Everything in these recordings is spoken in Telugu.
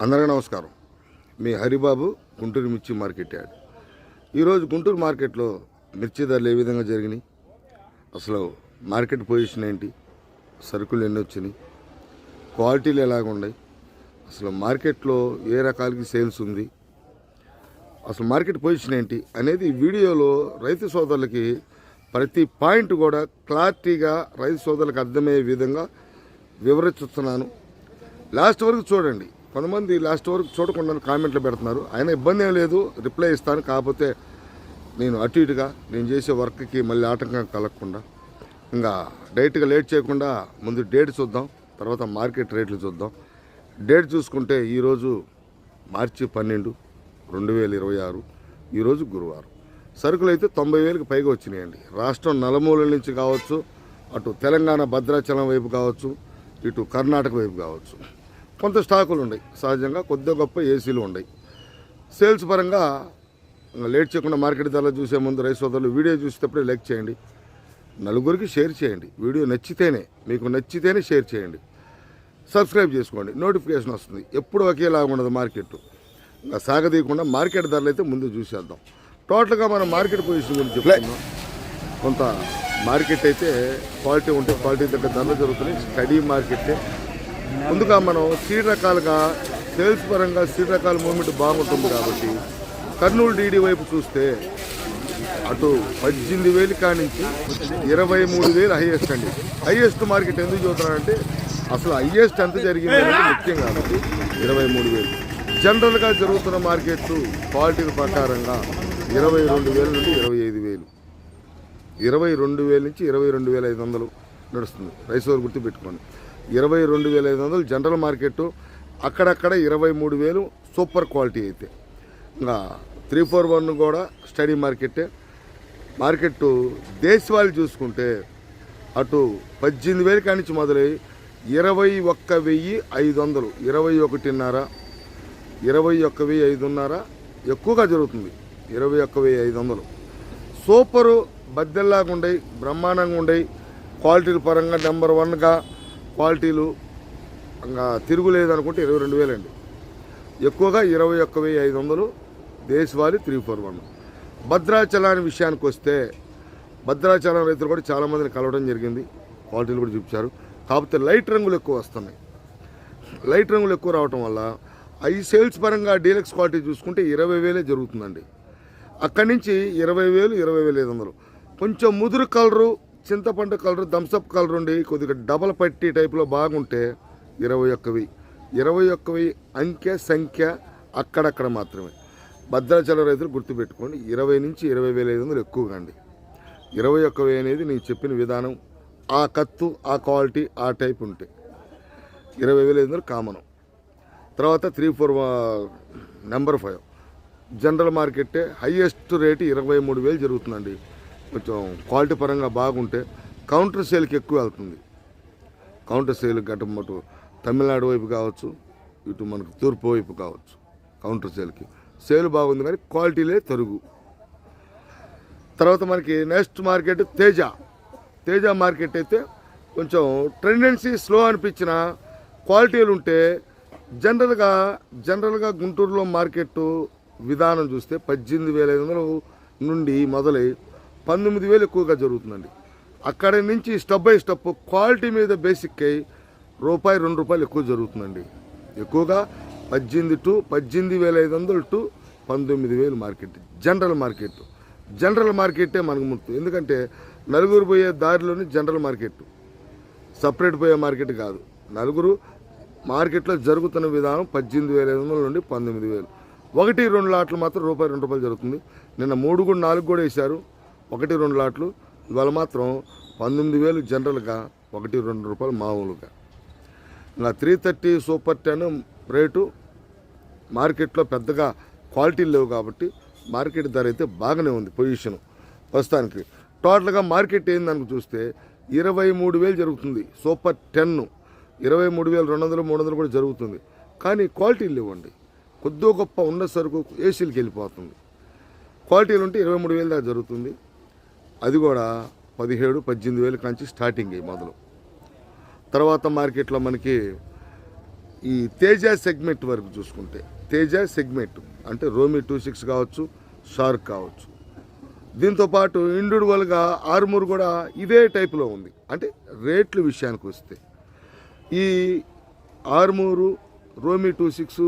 అందరికీ నమస్కారం. మీ హరిబాబు, గుంటూరు మిర్చి మార్కెట్ యార్డ్. ఈరోజు గుంటూరు మార్కెట్లో మిర్చి ధరలు ఏ విధంగా జరిగినాయి, అసలు మార్కెట్ పొజిషన్ ఏంటి, సరుకులు ఎన్ని వచ్చినాయి, క్వాలిటీలు ఎలాగున్నాయి, అసలు మార్కెట్లో ఏ రకాలకి సేల్స్ ఉంది, అసలు మార్కెట్ పొజిషన్ ఏంటి అనేది ఈ వీడియోలో రైతు సోదరులకి ప్రతి పాయింట్ కూడా క్లారిటీగా రైతు సోదరులకు అర్థమయ్యే విధంగా వివరిస్తున్నాను. లాస్ట్ వరకు చూడండి. కొంతమంది లాస్ట్ వరకు చూడకుండా కామెంట్లు పెడుతున్నారు. ఆయన ఇబ్బంది ఏం లేదు, రిప్లై ఇస్తాను. కాకపోతే నేను అటు ఇటుగా నేను చేసే వర్క్కి మళ్ళీ ఆటంకం కలగకుండా ఇంకా డైరెక్ట్గా లేట్ చేయకుండా ముందు డేట్ చూద్దాం, తర్వాత మార్కెట్ రేట్లు చూద్దాం. డేట్ చూసుకుంటే ఈరోజు మార్చి 12, 2026, ఈరోజు గురువారం. సరుకులు అయితే 90,000కి పైగా వచ్చినాయండి. రాష్ట్రం నలుమూలల నుంచి కావచ్చు, అటు తెలంగాణ భద్రాచలం వైపు కావచ్చు, ఇటు కర్ణాటక వైపు కావచ్చు. కొంత స్టాకులు ఉన్నాయి, సహజంగా కొద్దిగా గొప్ప ఏసీలు ఉన్నాయి. సేల్స్ పరంగా లేట్ చేయకుండా మార్కెట్ ధరలు చూసే ముందు రైతు సోదరులు వీడియో చూసేటప్పుడే లైక్ చేయండి, నలుగురికి షేర్ చేయండి. వీడియో నచ్చితేనే, మీకు నచ్చితేనే షేర్ చేయండి. సబ్స్క్రైబ్ చేసుకోండి, నోటిఫికేషన్ వస్తుంది. ఎప్పుడు ఒకేలాగా ఉండదు మార్కెట్. ఇంకా సాగదీయకుండా మార్కెట్ ధరలు అయితే ముందు చూసేద్దాం. టోటల్గా మనం మార్కెట్ పొజిషన్ గురించి చెప్తున్నాం. కొంత మార్కెట్ అయితే క్వాలిటీ ఉంటే క్వాలిటీ దగ్గర ధరలు జరుగుతున్నాయి. స్టడీ మార్కెటే. ముందుగా మనం సీడ్ రకాలుగా సేల్స్ పరంగా సీడ్ రకాల మూవ్మెంట్ బాగుంటుంది కాబట్టి కర్నూలు డీడీ వైపు చూస్తే అటు 18,000 కానించి 23,000 హైయెస్ట్ అండి. హైయెస్ట్ మార్కెట్ ఎందుకు చూస్తున్నానంటే అసలు హైయెస్ట్ ఎంత జరిగింది అనేది ముఖ్యం కాబట్టి 23,000. జనరల్గా జరుగుతున్న మార్కెట్ క్వాలిటీల ప్రకారంగా 22,000 నుండి 25,000, 22,000 నుంచి 22,500 నడుస్తుంది. రైస్ గుర్తు పెట్టుకోండి. 22,500 జనరల్ మార్కెట్, అక్కడక్కడ 23,000 సూపర్ క్వాలిటీ అయితే. ఇంకా 341 కూడా స్టడీ మార్కెట్టే. మార్కెట్ దేశవాళీ చూసుకుంటే అటు 18,000 కానించి మొదలై 21,500, 21,500, 21,500 ఎక్కువగా జరుగుతుంది. 21,500 సూపరు బద్దెల్లాగా ఉండయి, బ్రహ్మాండంగా ఉండయి. క్వాలిటీల పరంగా నెంబర్ 1గా క్వాలిటీలు ఇంకా తిరుగులేదు అనుకుంటే 22,000 అండి. ఎక్కువగా 21,500 దేశవాళీ 341. భద్రాచలాన్ని విషయానికి వస్తే భద్రాచలం రైతులు కూడా చాలామందిని కలవడం జరిగింది, క్వాలిటీలు కూడా చూపించారు. కాకపోతే లైట్ రంగులు ఎక్కువ వస్తున్నాయి. లైట్ రంగులు ఎక్కువ రావటం వల్ల ఈ సేల్స్ పరంగా డీలక్స్ క్వాలిటీ చూసుకుంటే 20,000 జరుగుతుందండి. అక్కడి నుంచి 20,000, 20,500. కొంచెం ముదురు కలరు, చింతపండు కలరు, థమ్సప్ కలర్ ఉండి కొద్దిగా డబల్ పట్టి టైప్లో బాగుంటే 21,000. 21,000 అంకె సంఖ్య అక్కడక్కడ మాత్రమే. భద్రాచలం రైతులు గుర్తుపెట్టుకోండి, 20 నుంచి 20,500 ఎక్కువగా అండి. 21,000 అనేది నేను చెప్పిన విధానం, ఆ కత్తు, ఆ క్వాలిటీ, ఆ టైప్ ఉంటే 20,500 కామన్. తర్వాత 341 నెంబర్ 5 జనరల్ మార్కెట్టే. హైయెస్ట్ రేటు 23,000 జరుగుతుందండి. కొంచెం క్వాలిటీ పరంగా బాగుంటే కౌంటర్ సేల్కి ఎక్కువ వెళ్తుంది. కౌంటర్ సేల్ గట్టమటు తమిళనాడు వైపు కావచ్చు, ఇటు మనకు తూర్పు వైపు కావచ్చు. కౌంటర్ సేల్కి సేల్ బాగుంది కానీ క్వాలిటీలే తరుగు. తర్వాత మనకి నెక్స్ట్ మార్కెట్ తేజ మార్కెట్ అయితే కొంచెం టెండెన్సీ స్లో అనిపించిన క్వాలిటీలు ఉంటే జనరల్గా గుంటూరులో మార్కెట్ విధానం చూస్తే 18,500 నుండి మొదలై 19,000 ఎక్కువగా జరుగుతుందండి. అక్కడి నుంచి స్టెప్ బై స్టెప్ క్వాలిటీ మీద బేసిక్ అయి ₹2 ఎక్కువ జరుగుతుందండి. ఎక్కువగా 18,500 టు 19,000 మార్కెట్ జనరల్ మార్కెట్టే మనకు ముఖ్యం. ఎందుకంటే నలుగురు పోయే దారిలోని జనరల్ మార్కెట్, సపరేట్ పోయే మార్కెట్ కాదు. నలుగురు మార్కెట్లో జరుగుతున్న విధానం 18,500 నుండి 19,000. 1-2 లాట్లు మాత్రం ₹2 జరుగుతుంది. నిన్న 3, 4 కూడా వేశారు. 1-2 లాట్లు. ఇవాళ మాత్రం 19,000 జనరల్గా, ₹1-2 మామూలుగా. ఇంకా 330 సూపర్ 10 రేటు మార్కెట్లో పెద్దగా క్వాలిటీలు లేవు కాబట్టి మార్కెట్ ధర అయితే బాగానే ఉంది పొజిషన్ ప్రస్తుతానికి. టోటల్గా మార్కెట్ ఏందని చూస్తే 23,000 జరుగుతుంది. సూపర్ 10 23,200, 300 కూడా జరుగుతుంది. కానీ క్వాలిటీలు లేవండి. కొద్దో గొప్ప ఉన్న సరుకు ఏసీలకి వెళ్ళిపోతుంది. క్వాలిటీలు ఉంటే 23,000 దాకా జరుగుతుంది. అది కూడా 17,000, 18,000 కాంచి స్టార్టింగ్ అయ్యి మొదలు. తర్వాత మార్కెట్లో మనకి ఈ తేజ సెగ్మెంట్ వరకు చూసుకుంటే తేజ సెగ్మెంట్ అంటే రోమి 26 కావచ్చు, షార్క్ కావచ్చు. దీంతోపాటు ఇండివిజువల్గా ఆర్మూర్ కూడా ఇదే టైప్లో ఉంది. అంటే రేట్ల విషయానికి వస్తే ఈ ఆర్మూరు, రోమి 26,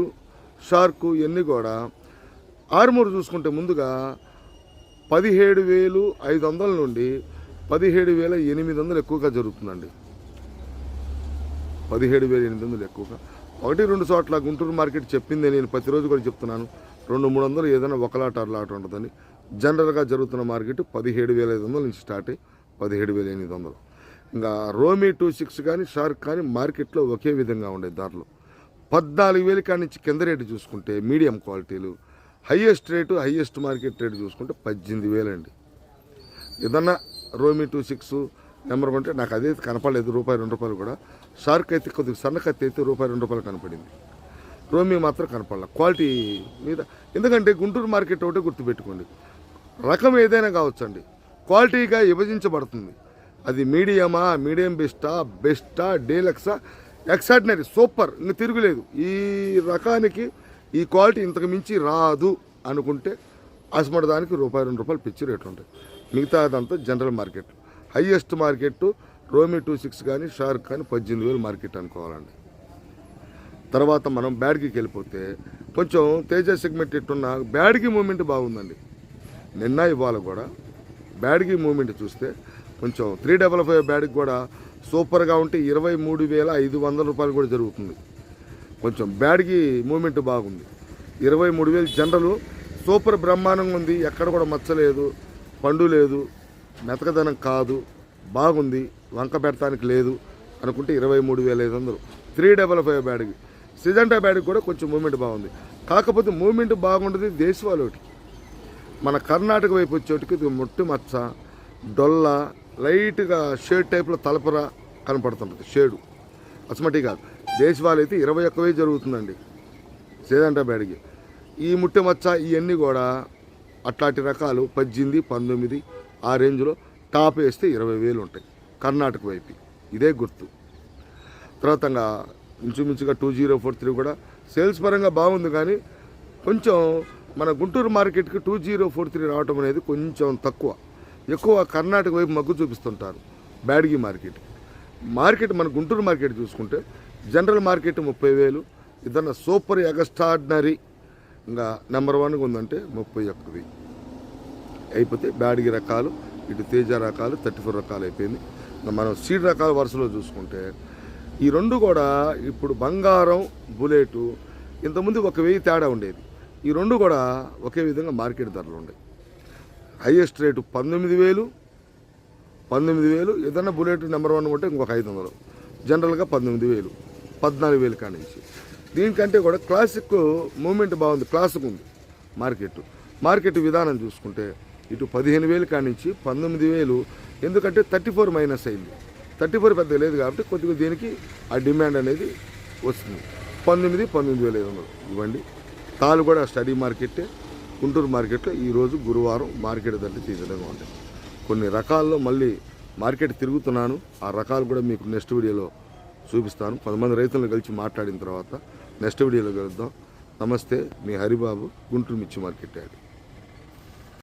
షార్క్ ఇవన్నీ కూడా ఆర్మూర్ చూసుకుంటే ముందుగా 17,500 నుండి 17,800 ఎక్కువగా జరుగుతుందండి. 17,800 ఎక్కువగా. 1-2 చోట్ల గుంటూరు మార్కెట్ చెప్పిందే, నేను ప్రతిరోజు కూడా చెప్తున్నాను, 200-300 ఏదైనా ఒకలాట అరలాట ఉంటుందని. జనరల్గా జరుగుతున్న మార్కెట్ 17,500 నుంచి స్టార్ట్ అయ్యి 17,800. ఇంకా రోమి 26 కానీ షార్క్ కానీ మార్కెట్లో ఒకే విధంగా ఉండే ధరలు. 14,000 కాడి నుంచి కింద రేటు చూసుకుంటే మీడియం క్వాలిటీలు, హయ్యెస్ట్ మార్కెట్ రేటు చూసుకుంటే 18,000 అండి. ఏదన్నా రోమి 26 నెంబర్ కొంటే నాకు అదే కనపడలేదు, ₹1-2 కూడా. షార్క్ అయితే కొద్దిగా సన్న కత్తి అయితే ₹1-2 కనపడింది. రోమి మాత్రం కనపడాల క్వాలిటీ మీద. ఎందుకంటే గుంటూరు మార్కెట్ ఒకటే గుర్తుపెట్టుకోండి, రకం ఏదైనా కావచ్చండి, క్వాలిటీగా విభజించబడుతుంది. అది మీడియం బెస్టా, డీలక్సా, ఎక్స్ట్రాడినరీ, సూపర్, ఇంక తిరుగులేదు. ఈ రకానికి ఈ క్వాలిటీ ఇంతకు మించి రాదు అనుకుంటే అసమటి దానికి ₹1-2 పిచ్చి రేటు ఉంటాయి. మిగతా అదంతా జనరల్ మార్కెట్. హయ్యెస్ట్ మార్కెట్ రోమి 26 కానీ షార్క్ కానీ 18,000 మార్కెట్ అనుకోవాలండి. తర్వాత మనం బ్యాడ్గికి వెళ్ళిపోతే కొంచెం తేజ సెగ్మెంట్ ఎట్టున్న బ్యాడ్గి మూమెంట్ బాగుందండి. నిన్న ఇవాళ కూడా బ్యాడ్గి మూమెంట్ చూస్తే కొంచెం 355 బ్యాడ్కి కూడా సూపర్గా ఉంటే ₹23,500 కూడా జరుగుతుంది. కొంచెం బ్యాడ్గి మూమెంట్ బాగుంది. 23,000 జనరల్ సూపర్ బ్రహ్మాండంగా ఉంది. ఎక్కడ కూడా మచ్చలేదు, పండు లేదు, మెతకదనం కాదు, బాగుంది, వంక పెడతానికి లేదు అనుకుంటే 23,500. 355 బ్యాడ్కి. సిజంటా బ్యాడ్కి కూడా కొంచెం మూమెంట్ బాగుంది. కాకపోతే మూమెంట్ బాగుంటుంది దేశవాళోటి. మన కర్ణాటక వైపు వచ్చేటికి ముట్టి మచ్చ, డొల్ల, లైట్గా షేడ్ టైప్లో తలపర కనపడుతుంటుంది. షేడు అసమటి కాదు. దేశవాళీ అయితే 21,000 జరుగుతుందండి సిజంటా బ్యాడ్కి. ఈ ముట్టె మచ్చ ఇవన్నీ కూడా అట్లాంటి రకాలు 18, 19 ఆ రేంజ్లో. టాప్ వేస్తే 20,000 ఉంటాయి కర్ణాటక వైపు. ఇదే గుర్తు. తర్వాత ఇంచుమించుగా 2043 కూడా సేల్స్ పరంగా బాగుంది. కానీ కొంచెం మన గుంటూరు మార్కెట్కి 2043 రావటం అనేది కొంచెం తక్కువ. ఎక్కువ కర్ణాటక వైపు మగ్గు చూపిస్తుంటారు బ్యాడ్గి మార్కెట్. మన గుంటూరు మార్కెట్ చూసుకుంటే జనరల్ మార్కెట్ 30,000, ఏదన్నా సూపర్ ఎక్స్ట్రాడినరీ ఇంకా నెంబర్ 1గా ఉందంటే 31,000 అయిపోతే బ్యాడ్గి రకాలు. ఇటు తేజ రకాలు 34 రకాలు అయిపోయింది. మనం సీడ్ రకాల వరుసలో చూసుకుంటే ఈ రెండు కూడా ఇప్పుడు బంగారం, బుల్లెట్ ఇంతకుముందు 1,000 తేడా ఉండేది. ఈ రెండు కూడా ఒకే విధంగా మార్కెట్ ధరలు ఉన్నాయి. హైయెస్ట్ రేటు 19,000, ఏదన్నా బుల్లెట్ నెంబర్ 1 ఉంటే ఇంకొక 500. జనరల్గా 18,000, 14,000 కాడి నుంచి. దీనికంటే కూడా క్లాసిక్ మూమెంట్ బాగుంది, క్లాసిక్ ఉంది మార్కెట్ విధానం చూసుకుంటే ఇటు 15,000 కాడి నుంచి 19,000. ఎందుకంటే 34 మైనస్ అయింది. 34 పెద్ద లేదు కాబట్టి కొద్దిగా దీనికి ఆ డిమాండ్ అనేది వస్తుంది. 19,500 ఇవ్వండి. తాలు కూడా స్టడీ మార్కెట్టే. గుంటూరు మార్కెట్లో ఈరోజు గురువారం మార్కెట్ ధరలు ఈ విధంగా ఉంటాయి. కొన్ని రకాల్లో మళ్ళీ మార్కెట్ తిరుగుతున్నాను, ఆ రకాలు కూడా మీకు నెక్స్ట్ వీడియోలో చూపిస్తాను. కొంతమంది రైతులను కలిసి మాట్లాడిన తర్వాత నెక్స్ట్ వీడియోలో కలుద్దాం. నమస్తే, మీ హరిబాబు, గుంటూరు మిర్చి మార్కెట్ యార్డ్.